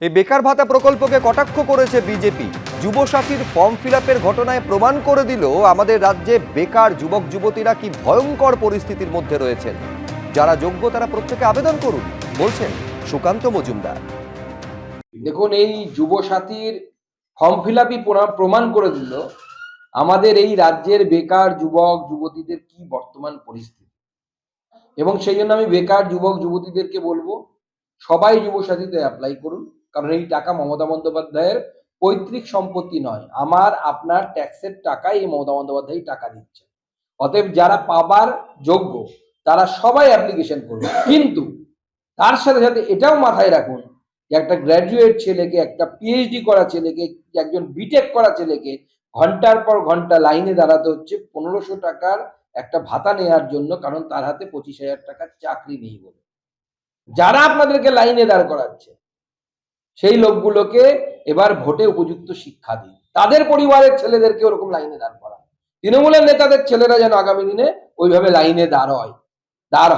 এই বেকার ভাতা প্রকল্পকে কটাক্ষ করেছে বিজেপি। যুবসাথীর ফর্ম ফিল-আপের ঘটনায় প্রমাণ করে দিল আমাদের রাজ্যে বেকার যুবক যুবতীরা কি ভয়ঙ্কর পরিস্থিতির মধ্যে রয়েছেন। যারা যোগ্য তারা প্রত্যেকে আবেদন করুন, বলছেন সুকান্ত মজুমদার। দেখুন, এই যুবসাথীর ফর্ম ফিল-আপই প্রমাণ করে দিল আমাদের এই রাজ্যের বেকার যুবক যুবতীদের কি বর্তমান পরিস্থিতি। এবং সেই জন্য আমি বেকার যুবক যুবতীদেরকে বলবো, সবাই যুবসাথীতে অ্যাপ্লাই করুন। কারণ এই টাকা মমতা বন্দ্যোপাধ্যায়ের পৈতৃক সম্পত্তি নয়, আমার আপনার ট্যাক্সের টাকাই এই মমতা বন্দ্যোপাধ্যায় টাকা দিচ্ছে। অতএব যারা পাবার যোগ্য তারা সবাই অ্যাপ্লিকেশন করুন। কিন্তু তার সাথে সাথে এটাও মাথায় রাখুন যে একটা গ্র্যাজুয়েট ছেলেকে, একটা পিএইচডি করা ছেলেকে, একজন বিটেক করা ছেলেকে ঘন্টার পর ঘন্টা লাইনে দাঁড়াতে হচ্ছে 1500 টাকার একটা ভাতা নেওয়ার জন্য, কারণ তার হাতে 25,000 টাকার চাকরি নেই বলে। যারা আপনাদেরকে লাইনে দাঁড় করাচ্ছে সেই লোকগুলোকে এবার ভোটে উপযুক্ত শিক্ষা দিন, তাদের পরিবারের ছেলেদেরকে ওরকম লাইনে দাঁড় করান। তৃণমূলের নেতাদের ছেলেরা যেন আগামী দিনে ওইভাবে লাইনে দাঁড়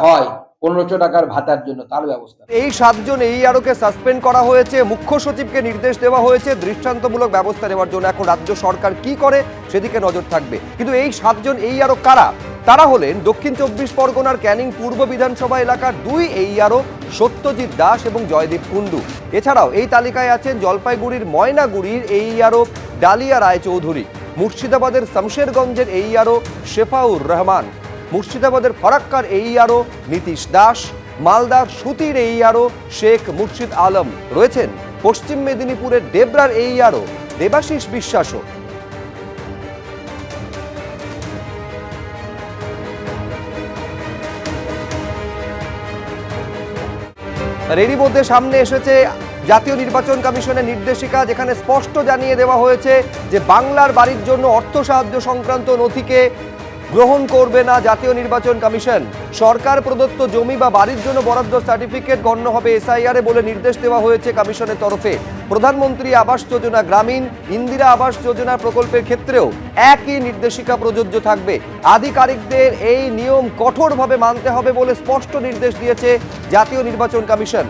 হয় 1500 টাকার ভাতার জন্য, তার ব্যবস্থা। এই 7 জন এইআরওকে সাসপেন্ড করা হয়েছে, মুখ্য সচিবকে নির্দেশ দেওয়া হয়েছে দৃষ্টান্তমূলক ব্যবস্থা নেওয়ার জন্য। এখন রাজ্য সরকার কি করে সেদিকে নজর থাকবে। কিন্তু এই 7 জন এইআরও কারা? তারা হলেন দক্ষিণ 24 পরগনার ক্যানিং পূর্ব বিধানসভা এলাকার 2 এইআরও সত্যজিৎ দাস এবং জয়দীপ কুন্ডু। এছাড়াও এই তালিকায় আছেন জলপাইগুড়ির ময়নাগুড়ির এইআরও ডালিয়া রায়চৌধুরী, মুর্শিদাবাদের শমশেরগঞ্জের এইআরও শেফাউর রহমান, মুর্শিদাবাদের ফরাক্কার এইআরও নীতিশ দাস, মালদার সুতির এইআরও শেখ মুর্শিদ আলম রয়েছেন পশ্চিম মেদিনীপুরের ডেবরার এইআরও দেবাশিস বিশ্বাসও। এরই মধ্যে সামনে এসেছে জাতীয় নির্বাচন কমিশনের নির্দেশিকা, যেখানে স্পষ্ট জানিয়ে দেওয়া হয়েছে যে বাংলার বাড়ির জন্য অর্থ সাহায্য সংক্রান্ত নথিকে গ্রহণ করবে না জাতীয় নির্বাচন কমিশন। সরকার প্রদত্ত জমি বা বাড়ির জন্য বরাদ্দ সার্টিফিকেট গণ্য হবে এসআইআর বলে নির্দেশ দেওয়া হয়েছে কমিশনের তরফে। প্রধানমন্ত্রী আবাস যোজনা গ্রামীণ, ইন্দিরা আবাস যোজনা প্রকল্পের ক্ষেত্রেও একই নির্দেশিকা প্রযোজ্য থাকবে। আধিকারিকদের এই নিয়ম কঠোরভাবে মানতে হবে বলে স্পষ্ট নির্দেশ দিয়েছে জাতীয় নির্বাচন কমিশন।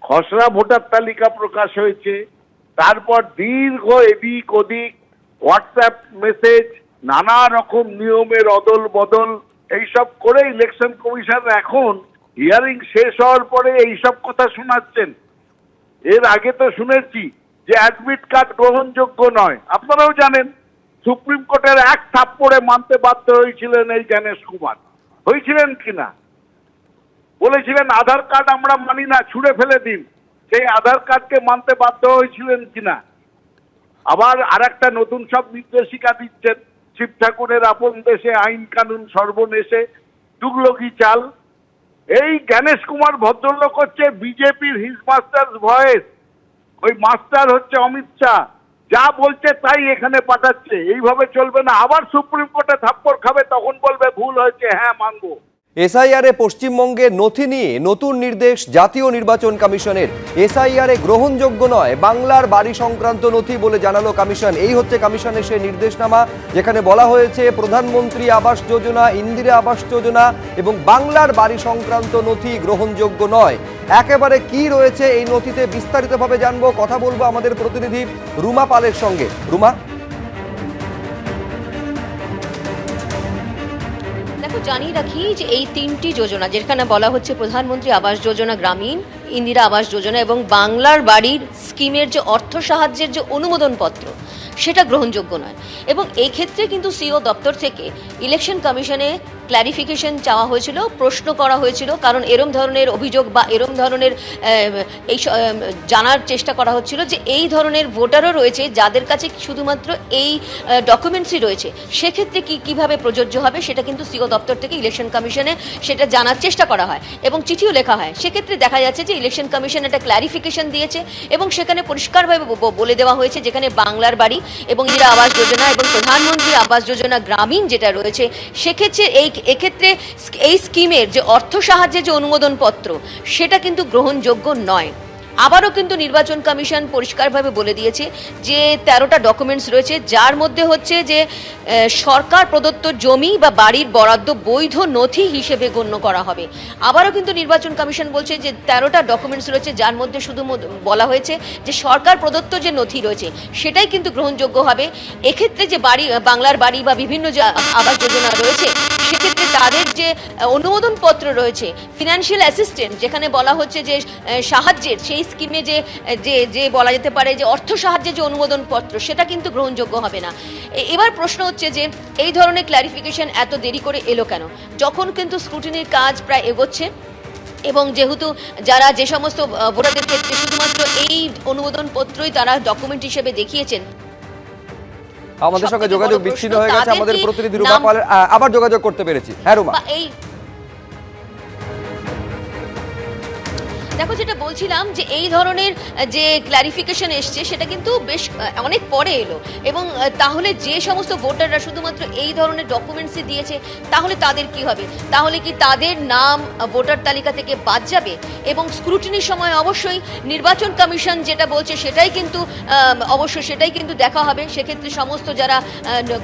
খসড়া ভোটার তালিকা প্রকাশ হয়েছে, তারপর দীর্ঘ এদিক ওদিক হোয়াটসঅ্যাপ মেসেজ, নানা রকম নিয়মের অদল বদল, এইসব করে ইলেকশন কমিশন এখন হিয়ারিং শেষ হওয়ার পরে এইসব কথা শোনাচ্ছেন। এর আগে তো শুনেছি যে অ্যাডমিট কার্ড গ্রহণযোগ্য নয়। আপনারাও জানেন সুপ্রিম কোর্টের এক থাপ্পড়ে মানতে বাধ্য হয়েছিলেন এই জ্ঞানেশ কুমার। হয়েছিলেন কিনা? বলেছিলেন আধার কার্ড আমরা মানি না, ছুঁড়ে ফেলে দিন। সেই আধার কার্ডকে মানতে বাধ্য হয়েছিলেন কিনা? আবার আরেকটা নতুন সব নির্দেশিকা দিচ্ছেন, শিব ঠাকুরের আপন দেশে আইন কানুন সর্বনেশে, তুগলকি চাল। এই জ্ঞানেশ কুমার ভদ্রলোক হচ্ছে বিজেপির হিজ মাস্টার ভয়েস। ওই মাস্টার হচ্ছে অমিত শাহ, যা বলছে তাই এখানে পাঠাচ্ছে। এইভাবে চলবে না। আবার সুপ্রিম কোর্টে থাপ্পড় খাবে, তখন বলবে ভুল হয়েছে, হ্যাঁ মানবো। এসআইআরে পশ্চিমবঙ্গের নথি নিয়ে নতুন নির্দেশ জাতীয় নির্বাচন কমিশনের। এসআইআরে গ্রহণযোগ্য নয় বাংলার বাড়ি সংক্রান্ত নথি বলে জানালো কমিশন। এই হচ্ছে কমিশনের সেই নির্দেশনামা, যেখানে বলা হয়েছে প্রধানমন্ত্রী আবাস যোজনা, ইন্দিরা আবাস যোজনা এবং বাংলার বাড়ি সংক্রান্ত নথি গ্রহণযোগ্য নয়। একেবারে কি রয়েছে এই নথিতে বিস্তারিতভাবে জানবো, কথা বলবো আমাদের প্রতিনিধি রুমা পালের সঙ্গে। রুমা, জানিয়ে রাখি যে এই 3টি যোজনা, যেখানে বলা হচ্ছে প্রধানমন্ত্রী আবাস যোজনা গ্রামীণ, ইন্দিরা আবাস যোজনা এবং বাংলার বাড়ির স্কিমের যে অর্থ সাহায্যের যে অনুমোদন পত্র, সেটা গ্রহণযোগ্য নয়। এবং এই ক্ষেত্রে কিন্তু সিও দপ্তর থেকে ইলেকশন কমিশনে ক্ল্যারিফিকেশন চাওয়া হয়েছিল, প্রশ্ন করা হয়েছিল, কারণ এরম ধরনের অভিযোগ বা এরম ধরনের এই জানার চেষ্টা করা হচ্ছিল যে এই ধরনের ভোটারও রয়েছে যাদের কাছে শুধুমাত্র এই ডকুমেন্টসই রয়েছে, সেক্ষেত্রে কিভাবে প্রযোজ্য হবে সেটা কিন্তু সিও দপ্তর থেকে ইলেকশন কমিশনে সেটা জানার চেষ্টা করা হয় এবং চিঠিও লেখা হয়। সেক্ষেত্রে দেখা যাচ্ছে যে ইলেকশন কমিশন একটা ক্ল্যারিফিকেশন দিয়েছে এবং সেখানে পরিষ্কারভাবে বলে দেওয়া হয়েছে যেখানে বাংলার বাড়ি এবং ইন্দিরা আবাস যোজনা এবং প্রধানমন্ত্রী আবাস যোজনা গ্রামীণ যেটা রয়েছে, সেক্ষেত্রে এই এক্ষেত্রে এই স্কিমের যে অর্থ সাহায্যের যে অনুমোদন পত্র সেটা কিন্তু গ্রহণযোগ্য নয়। আবারও কিন্তু নির্বাচন কমিশন পরিষ্কারভাবে বলে দিয়েছে যে 13টা ডকুমেন্টস রয়েছে, যার মধ্যে হচ্ছে যে সরকার প্রদত্ত জমি বা বাড়ির বরাদ্দ বৈধ নথি হিসেবে গণ্য করা হবে। আবারও কিন্তু নির্বাচন কমিশন বলছে যে 13টা ডকুমেন্টস রয়েছে, যার মধ্যে শুধু বলা হয়েছে যে সরকার প্রদত্ত যে নথি রয়েছে সেটাই কিন্তু গ্রহণযোগ্য হবে। এক্ষেত্রে যে বাড়ি, বাংলার বাড়ি বা বিভিন্ন যে আবাস যোজনা রয়েছে, সেক্ষেত্রে তাদের যে অনুমোদন পত্র রয়েছে, ফিনান্সিয়াল অ্যাসিস্ট্যান্ট যেখানে বলা হচ্ছে যে সাহায্যের, সেই স্কিমে যে যে যে বলা যেতে পারে যে অর্থ সাহায্যের যে অনুমোদন পত্র, সেটা কিন্তু গ্রহণযোগ্য হবে না। এবার প্রশ্ন হচ্ছে যে এই ধরনের ক্ল্যারিফিকেশন এত দেরি করে এলো কেন, যখন কিন্তু স্ক্রুটিনির কাজ প্রায় এগোচ্ছে এবং যেহেতু যারা যে সমস্ত ভোটারদের ক্ষেত্রে শুধুমাত্র এই অনুমোদন পত্রই তারা ডকুমেন্ট হিসেবে দেখিয়েছেন। আমাদের সঙ্গে যোগাযোগ বিচ্ছিন্ন হয়ে গেছে, আমাদের প্রতিনিধি রুমা পাল আবার যোগাযোগ করতে পেরেছি। হ্যাঁ রুমা, এই দেখো, যেটা বলছিলাম যে এই ধরনের যে ক্ল্যারিফিকেশন এসছে সেটা কিন্তু বেশ অনেক পরে এলো, এবং তাহলে যে সমস্ত ভোটাররা শুধুমাত্র এই ধরনের ডকুমেন্টসই দিয়েছে তাহলে তাদের কি হবে? তাহলে কি তাদের নাম ভোটার তালিকা থেকে বাদ যাবে? এবং স্ক্রুটিনির সময় অবশ্যই নির্বাচন কমিশন যেটা বলছে সেটাই কিন্তু সেটাই কিন্তু দেখা হবে। সেক্ষেত্রে সমস্ত যারা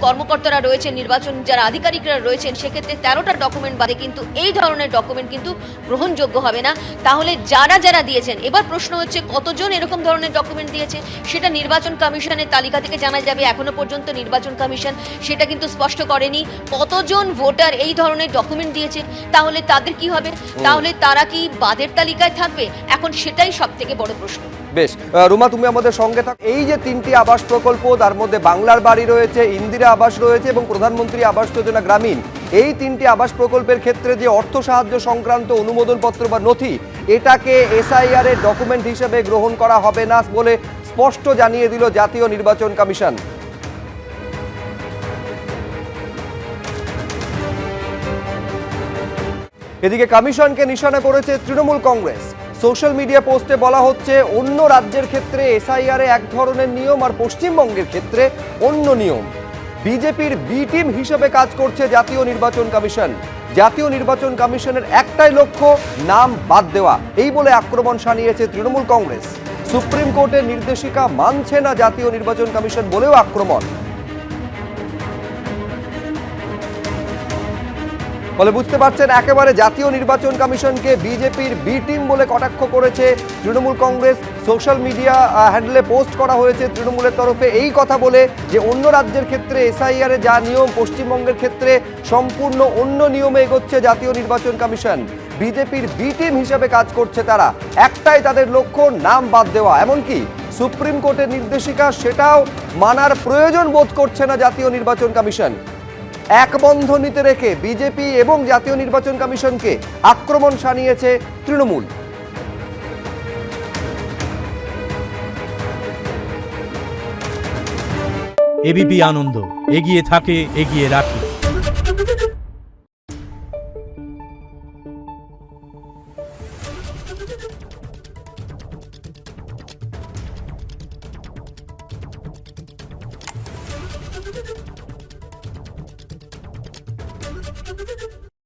কর্মকর্তারা রয়েছেন, নির্বাচন যারা আধিকারিকরা রয়েছেন, সেক্ষেত্রে 13টা ডকুমেন্ট বাদে কিন্তু এই ধরনের ডকুমেন্ট কিন্তু গ্রহণযোগ্য হবে না। তাহলে যারা যারা দিয়েছেন, এবার প্রশ্ন হচ্ছে কতজন এরকম ধরনের ডকুমেন্ট দিয়েছে সেটা নির্বাচন কমিশনের তালিকা থেকে জানা যাবে। এখনো পর্যন্ত নির্বাচন কমিশন সেটা কিন্তু স্পষ্ট করেনি কতজন ভোটার এই ধরনের ডকুমেন্ট দিয়েছে। তাহলে তাদের কি হবে? তাহলে তারা কি বাদের তালিকায় থাকবে? এখন সেটাই সবথেকে বড় প্রশ্ন। বেশ, রুমা তুমি আমাদের সঙ্গে থাক। এই যে 3টি আবাস প্রকল্প, তার মধ্যে বাংলার বাড়ি রয়েছে, ইন্দিরা আবাস রয়েছে এবং প্রধানমন্ত্রী আবাস যোজনা গ্রামীণ, এই 3টি আবাস প্রকল্পের ক্ষেত্রে যে অর্থ সাহায্য সংক্রান্ত অনুমোদন পত্র বা নথি, এটাকে এসআইআর এর ডকুমেন্ট হিসেবে গ্রহণ করা হবে না বলে স্পষ্ট জানিয়ে দিল জাতীয় নির্বাচন কমিশন। এদিকে কমিশনকে নিশানা করেছে তৃণমূল কংগ্রেস। সোশ্যাল মিডিয়া পোস্টে বলা হচ্ছে অন্য রাজ্যের ক্ষেত্রে এসআইআর এ এক ধরনের নিয়ম আর পশ্চিমবঙ্গের ক্ষেত্রে অন্য নিয়ম। বিজেপির বি টিম হিসেবে কাজ করছে জাতীয় নির্বাচন কমিশন। জাতীয় নির্বাচন কমিশনের একটাই লক্ষ্য, নাম বাদ দেওয়া, এই বলে আক্রমণ শানিয়েছে তৃণমূল কংগ্রেস। সুপ্রিম কোর্টের নির্দেশিকা মানছে না জাতীয় নির্বাচন কমিশন বলেও আক্রমণ। ফলে বুঝতে পারছেন একেবারে জাতীয় নির্বাচন কমিশনকে বিজেপির বি টিম বলে কটাক্ষ করেছে তৃণমূল কংগ্রেস। সোশ্যাল মিডিয়া হ্যান্ডেলে পোস্ট করা হয়েছে তৃণমূলের তরফে এই কথা বলে যে অন্য রাজ্যের ক্ষেত্রে এসআইআর এ যা নিয়ম, পশ্চিমবঙ্গের ক্ষেত্রে সম্পূর্ণ অন্য নিয়মে এগোচ্ছে জাতীয় নির্বাচন কমিশন। বিজেপির বি টিম হিসেবে কাজ করছে তারা, একটাই তাদের লক্ষ্য, নাম বাদ দেওয়া। এমনকি সুপ্রিম কোর্টের নির্দেশিকা সেটাও মানার প্রয়োজন বোধ করছে না জাতীয় নির্বাচন কমিশন। এক বন্ধনীতে রেখে বিজেপি এবং জাতীয় নির্বাচন কমিশনকে আক্রমণ শানিয়েছে তৃণমূল। এবিপি আনন্দ, এগিয়ে থাকে, এগিয়ে রাখে।